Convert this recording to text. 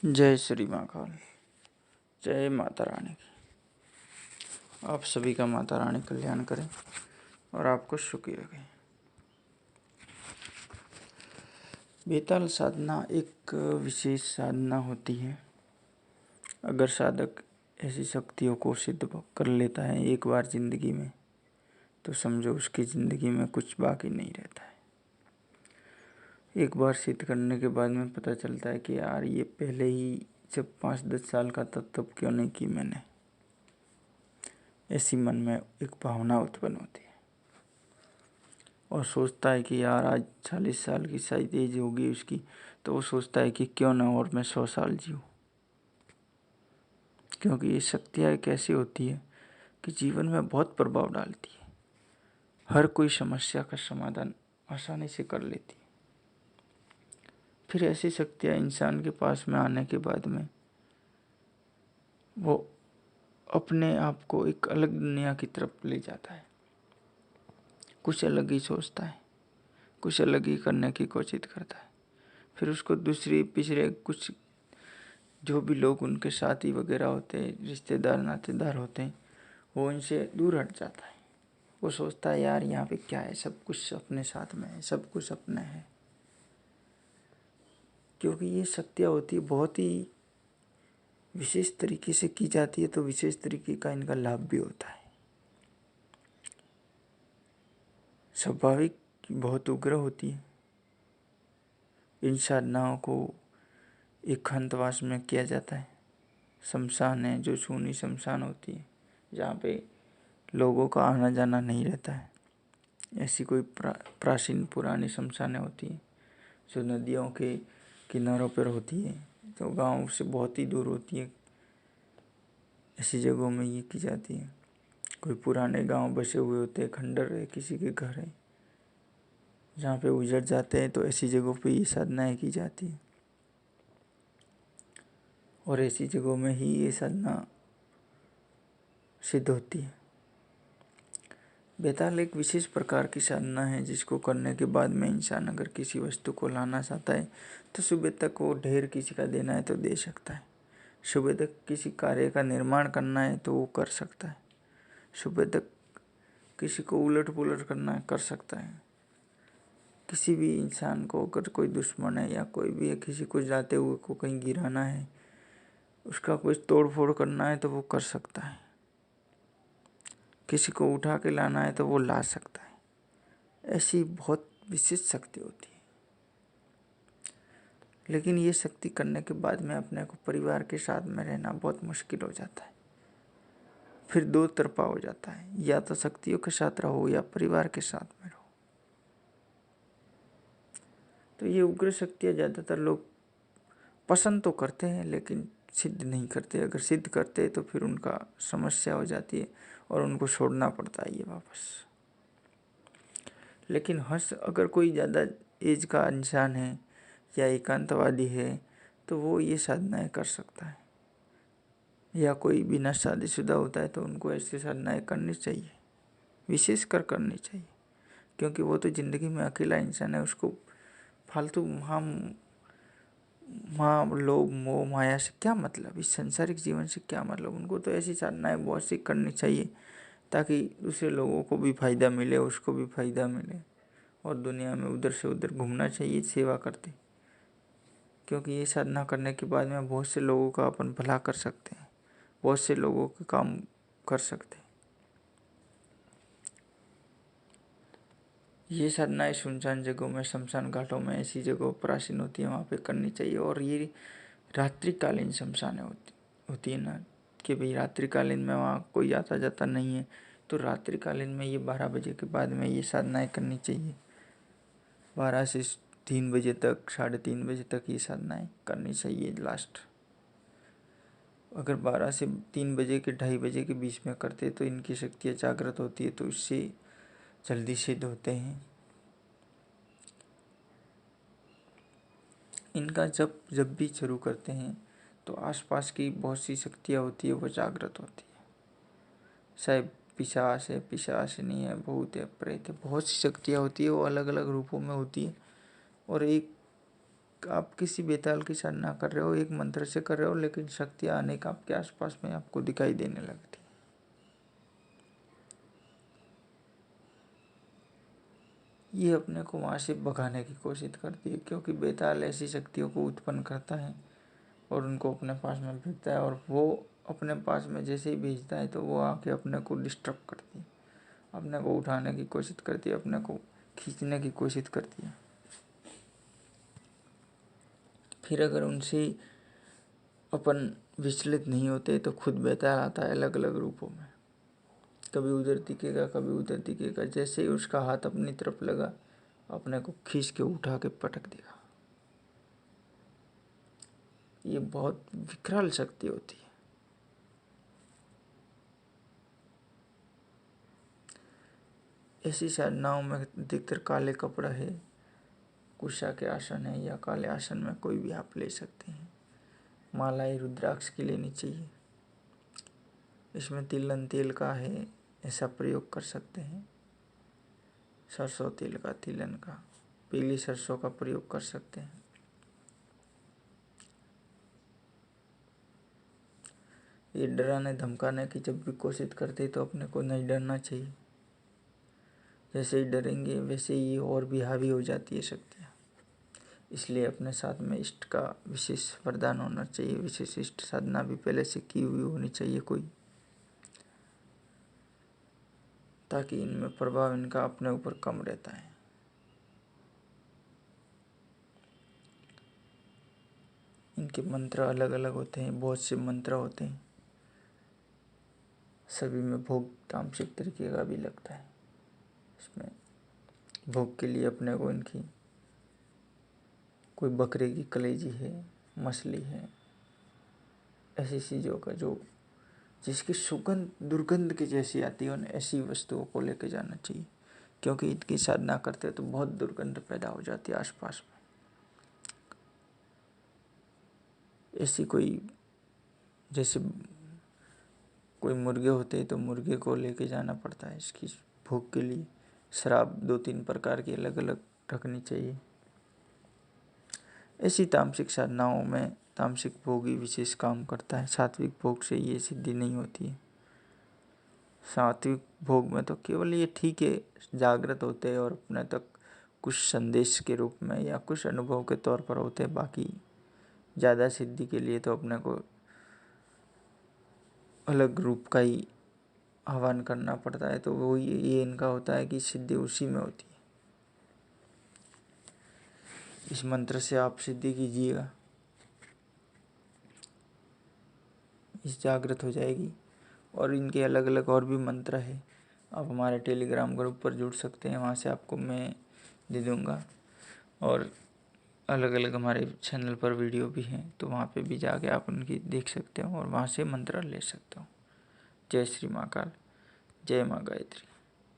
जय श्री महाकाल। जय माता रानी की। आप सभी का माता रानी कल्याण करें और आपको सुखी रखें। बेताल साधना एक विशेष साधना होती है। अगर साधक ऐसी शक्तियों को सिद्ध कर लेता है एक बार जिंदगी में, तो समझो उसकी जिंदगी में कुछ बाकी नहीं रहता है। एक बार सिद्ध करने के बाद में पता चलता है कि यार ये पहले ही जब 5-10 साल का था तब क्यों नहीं की मैंने। ऐसी मन में एक भावना उत्पन्न होती है और सोचता है कि यार आज 40 साल की शायद एज होगी उसकी, तो वो सोचता है कि क्यों ना और मैं 100 साल जीऊँ। क्योंकि ये शक्तियाँ एक ऐसी होती है कि जीवन में बहुत प्रभाव डालती है। हर कोई समस्या का समाधान आसानी से कर लेती है। फिर ऐसी शक्तियाँ इंसान के पास में आने के बाद में वो अपने आप को एक अलग दुनिया की तरफ ले जाता है। कुछ अलग ही सोचता है, कुछ अलग ही करने की कोशिश करता है। फिर उसको दूसरे पिछले कुछ जो भी लोग उनके साथी वगैरह होते हैं, रिश्तेदार नातेदार होते हैं, वो इनसे दूर हट जाता है। वो सोचता है यार यहाँ पे क्या है, सब कुछ अपने साथ में है, सब कुछ अपना है। क्योंकि ये शक्तियाँ होती है बहुत ही विशेष तरीके से की जाती है, तो विशेष तरीके का इनका लाभ भी होता है। स्वाभाविक बहुत उग्र होती है। इन साधनाओं को एकांतवास में किया जाता है। शमशान है जो सूनी शमशान होती है, जहाँ पे लोगों का आना जाना नहीं रहता है। ऐसी कोई प्राचीन पुरानी शमशानें होती हैं जो नदियों के किनारों पर होती है, जो गांव से बहुत ही दूर होती है। ऐसी जगहों में ये की जाती है। कोई पुराने गांव बसे हुए होते हैं, खंडर है, किसी के घर है जहाँ पे उजड़ जाते हैं, तो ऐसी जगहों पे ये साधनाएँ की जाती है। और ऐसी जगहों में ही ये साधना सिद्ध होती है। बेताल एक विशेष प्रकार की साधना है जिसको करने के बाद में इंसान अगर किसी वस्तु को लाना चाहता है तो सुबह तक वो ढेर किसी का देना है तो दे सकता है। सुबह तक किसी कार्य का निर्माण करना है तो वो कर सकता है। सुबह तक किसी को उलट पुलट करना है कर सकता है। किसी भी इंसान को अगर कोई दुश्मन है या कोई भी है, किसी को जाते हुए को कहीं गिराना है, उसका कुछ तोड़ फोड़ करना है तो वो कर सकता है। किसी को उठा के लाना है तो वो ला सकता है। ऐसी बहुत विशेष शक्ति होती है। लेकिन ये शक्ति करने के बाद में अपने को परिवार के साथ में रहना बहुत मुश्किल हो जाता है। फिर दो तरफा हो जाता है, या तो शक्तियों के साथ रहो या परिवार के साथ में रहो। तो ये उग्र शक्तियाँ ज़्यादातर लोग पसंद तो करते हैं लेकिन सिद्ध नहीं करते। अगर सिद्ध करते तो फिर उनका समस्या हो जाती है और उनको छोड़ना पड़ता है ये वापस। लेकिन अगर कोई ज़्यादा एज का इंसान है या एकांतवादी है तो वो ये साधनाएँ कर सकता है। या कोई बिना शादीशुदा होता है तो उनको ऐसी साधनाएँ करनी चाहिए, विशेषकर करनी चाहिए। क्योंकि वो तो ज़िंदगी में अकेला इंसान है, उसको फालतू लोभ मोह माया से क्या मतलब, इस सांसारिक जीवन से क्या मतलब। उनको तो ऐसी साधनाएँ बहुत सी करनी चाहिए ताकि दूसरे लोगों को भी फ़ायदा मिले, उसको भी फ़ायदा मिले और दुनिया में उधर से उधर घूमना चाहिए सेवा करते। क्योंकि ये साधना करने के बाद में बहुत से लोगों का अपन भला कर सकते हैं, बहुत से लोगों के काम कर सकते हैं। ये साधनाएँ सुनसान जगहों में, शमशान घाटों में, ऐसी जगहों प्राचीन होती है वहाँ पे करनी चाहिए। और ये रात्रिकालीन शमशानें होती है ना, कि भाई रात्रिकालीन में वहाँ कोई आता जाता नहीं है, तो रात्रिकालीन में ये 12 बजे के बाद में ये साधनाएँ करनी चाहिए। 12 से 3 बजे तक, 3:30 बजे तक ये साधनाएँ करनी चाहिए लास्ट। अगर 12 से 3 बजे के 2:30 बजे के बीच में करते तो इनकी शक्तियाँ जागृत होती है, तो इससे जल्दी सिद्ध होते हैं। इनका जब भी शुरू करते हैं तो आसपास की बहुत सी शक्तियाँ होती है वो जागृत होती है। चाहे पिशाच नहीं है, भूत है, प्रेत है, बहुत सी शक्तियाँ होती है, वो अलग अलग रूपों में होती है। और एक आप किसी बेताल की साधना कर रहे हो, एक मंत्र से कर रहे हो, लेकिन शक्तियाँ अनेक आपके आसपास में आपको दिखाई देने लगती। ये अपने को वहाँ से भगाने की कोशिश करती है, क्योंकि बेताल ऐसी शक्तियों को उत्पन्न करता है और उनको अपने पास में भेजता है, और वो अपने पास में जैसे ही भेजता है तो वो आके अपने को डिस्टर्ब करती है, अपने को उठाने की कोशिश करती है, अपने को खींचने की कोशिश करती है। फिर अगर उनसे अपन विचलित नहीं होते तो खुद बेताल आता है अलग अलग रूपों में, कभी उधर दिखेगा कभी उधर दिखेगा। जैसे ही उसका हाथ अपनी तरफ लगा, अपने को खींच के उठा के पटक देगा। ये बहुत विकराल शक्ति होती है। ऐसी साधनाओं में अधिकतर काले कपड़ा है, कुशा के आसन है, या काले आसन में कोई भी आप ले सकते हैं। मालाएं रुद्राक्ष की लेनी चाहिए। इसमें तिलन तेल का है, ऐसा प्रयोग कर सकते हैं। सरसों तेल का, तिलन का, पीली सरसों का प्रयोग कर सकते हैं। ये डराने धमकाने की जब भी कोशिश करते तो अपने को नहीं डरना चाहिए। जैसे ही डरेंगे वैसे ही और भी हावी हो जाती है शक्तियाँ। इसलिए अपने साथ में इष्ट का विशेष वरदान होना चाहिए, विशेष इष्ट साधना भी पहले से की हुई होनी चाहिए कोई, ताकि इनमें प्रभाव इनका अपने ऊपर कम रहता है। इनके मंत्र अलग अलग होते हैं, बहुत से मंत्र होते हैं, सभी में भोग तामसिक तरीके का भी लगता है। इसमें भोग के लिए अपने को इनकी कोई बकरे की कलेजी है, मछली है, ऐसी चीज़ों का जो जिसकी सुगंध दुर्गंध की जैसी आती है, ऐसी वस्तुओं को लेके जाना चाहिए, क्योंकि इनकी साधना करते तो बहुत दुर्गंध पैदा हो जाती है आसपास में। ऐसी कोई जैसे कोई मुर्गे होते हैं तो मुर्गे को लेके जाना पड़ता है इसकी भोग के लिए। शराब 2-3 प्रकार की अलग अलग रखनी चाहिए। ऐसी तामसिक साधनाओं में तामसिक भोग ही विशेष काम करता है, सात्विक भोग से ये सिद्धि नहीं होती है। सात्विक भोग में तो केवल ये ठीक है, जागृत होते हैं और अपने तक कुछ संदेश के रूप में या कुछ अनुभव के तौर पर होते हैं। बाकी ज़्यादा सिद्धि के लिए तो अपने को अलग रूप का ही आह्वान करना पड़ता है। तो वो ये इनका होता है कि सिद्धि उसी में होती है। इस मंत्र से आप सिद्धि कीजिएगा, इस जागृत हो जाएगी। और इनके अलग अलग और भी मंत्र है। आप हमारे टेलीग्राम ग्रुप पर जुड़ सकते हैं, वहाँ से आपको मैं दे दूँगा। और अलग अलग हमारे चैनल पर वीडियो भी हैं, तो वहाँ पे भी जाके आप उनकी देख सकते हो और वहाँ से मंत्र ले सकते हो। जय श्री महाकाल, जय माँ गायत्री।